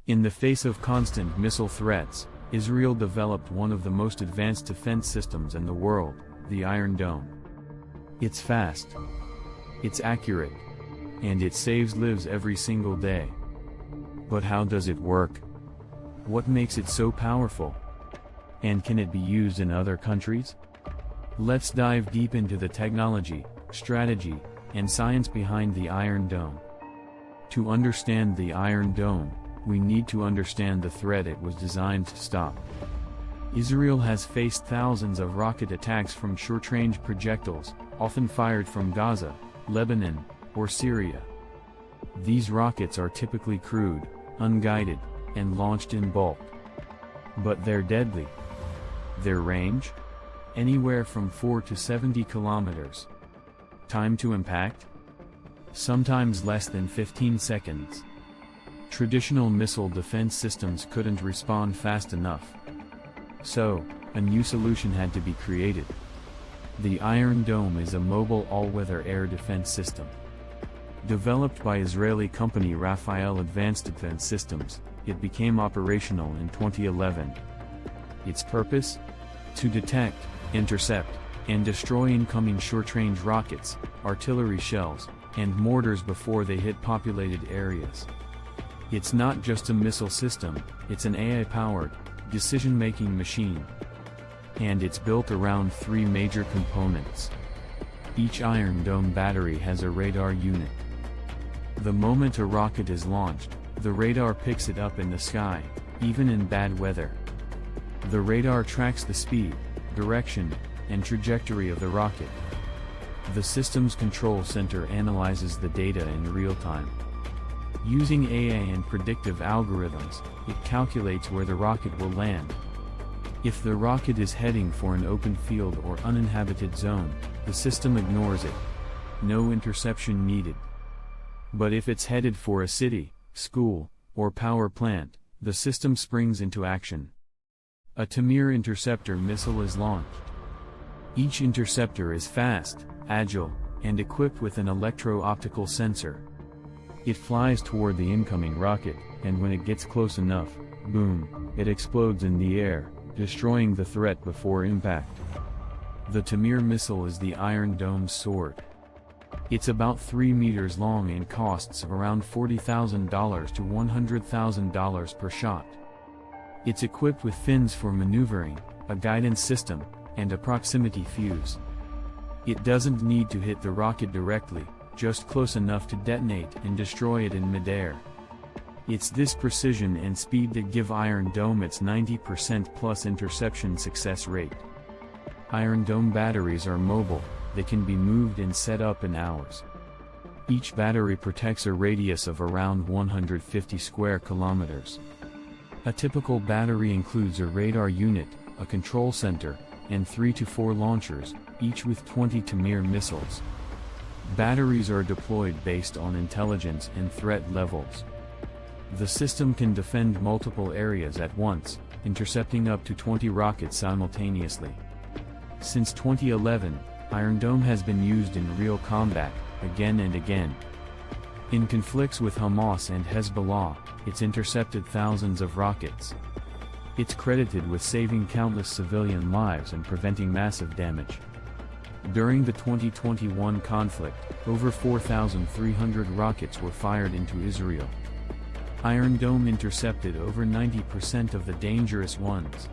In the face of constant missile threats, Israel developed one of the most advanced defense systems in the world, the Iron Dome. It's fast, it's accurate, and it saves lives every single day. But how does it work? What makes it so powerful? And can it be used in other countries? Let's dive deep into the technology, strategy, and science behind the Iron Dome. To understand the Iron Dome, we need to understand the threat it was designed to stop. Israel has faced thousands of rocket attacks from short-range projectiles, often fired from Gaza, Lebanon, or Syria. These rockets are typically crude, unguided, and launched in bulk. But they're deadly. Their range? Anywhere from 4 to 70 kilometers. Time to impact? Sometimes less than 15 seconds. Traditional missile defense systems couldn't respond fast enough. So, a new solution had to be created. The Iron Dome is a mobile all-weather air defense system. Developed by Israeli company Rafael Advanced Defense Systems, it became operational in 2011. Its purpose? To detect, intercept, and destroy incoming short-range rockets, artillery shells, and mortars before they hit populated areas. It's not just a missile system, it's an AI-powered, decision-making machine. And it's built around 3 major components. Each Iron Dome battery has a radar unit. The moment a rocket is launched, the radar picks it up in the sky, even in bad weather. The radar tracks the speed, direction, and trajectory of the rocket. The system's control center analyzes the data in real time. Using AI and predictive algorithms, it calculates where the rocket will land. If the rocket is heading for an open field or uninhabited zone, the system ignores it. No interception needed. But if it's headed for a city, school, or power plant, the system springs into action. A Tamir interceptor missile is launched. Each interceptor is fast, agile, and equipped with an electro-optical sensor. It flies toward the incoming rocket, and when it gets close enough, boom, it explodes in the air, destroying the threat before impact. The Tamir missile is the Iron Dome's sword. It's about 3 meters long and costs around $40,000 to $100,000 per shot. It's equipped with fins for maneuvering, a guidance system, and a proximity fuse. It doesn't need to hit the rocket directly, just close enough to detonate and destroy it in midair. It's this precision and speed that give Iron Dome its 90% plus interception success rate. Iron Dome batteries are mobile, they can be moved and set up in hours. Each battery protects a radius of around 150 square kilometers. A typical battery includes a radar unit, a control center, and 3 to 4 launchers, each with 20 Tamir missiles. Batteries are deployed based on intelligence and threat levels. The system can defend multiple areas at once, intercepting up to 20 rockets simultaneously. Since 2011, Iron Dome has been used in real combat, again and again. In conflicts with Hamas and Hezbollah, it's intercepted thousands of rockets. It's credited with saving countless civilian lives and preventing massive damage. During the 2021 conflict, over 4,300 rockets were fired into Israel. Iron Dome intercepted over 90% of the dangerous ones.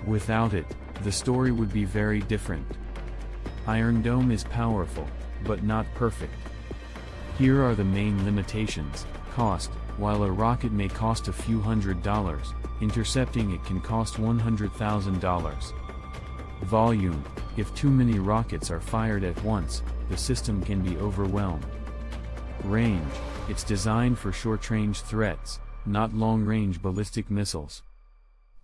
Without it, the story would be very different. Iron Dome is powerful, but not perfect. Here are the main limitations. Cost: while a rocket may cost a few $100s, intercepting it can cost $100,000. Volume: if too many rockets are fired at once, the system can be overwhelmed. Range: it's designed for short-range threats, not long-range ballistic missiles.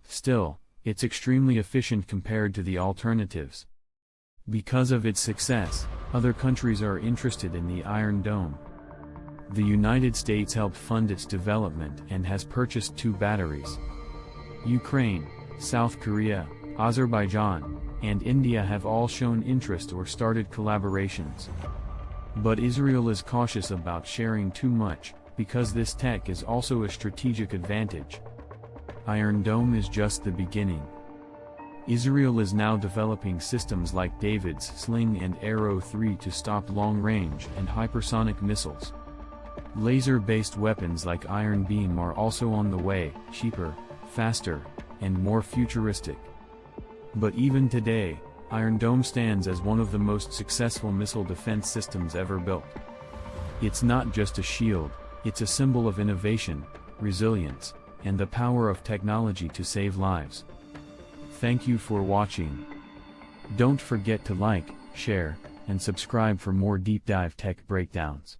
Still, it's extremely efficient compared to the alternatives. Because of its success, other countries are interested in the Iron Dome. The United States helped fund its development and has purchased 2 batteries. Ukraine, South Korea, Azerbaijan, and India have all shown interest or started collaborations. But Israel is cautious about sharing too much, because this tech is also a strategic advantage. Iron Dome is just the beginning. Israel is now developing systems like David's Sling and Arrow 3 to stop long-range and hypersonic missiles. Laser-based weapons like Iron Beam are also on the way, cheaper, faster, and more futuristic. But even today, Iron Dome stands as one of the most successful missile defense systems ever built. It's not just a shield, it's a symbol of innovation, resilience, and the power of technology to save lives. Thank you for watching. Don't forget to like, share, and subscribe for more deep dive tech breakdowns.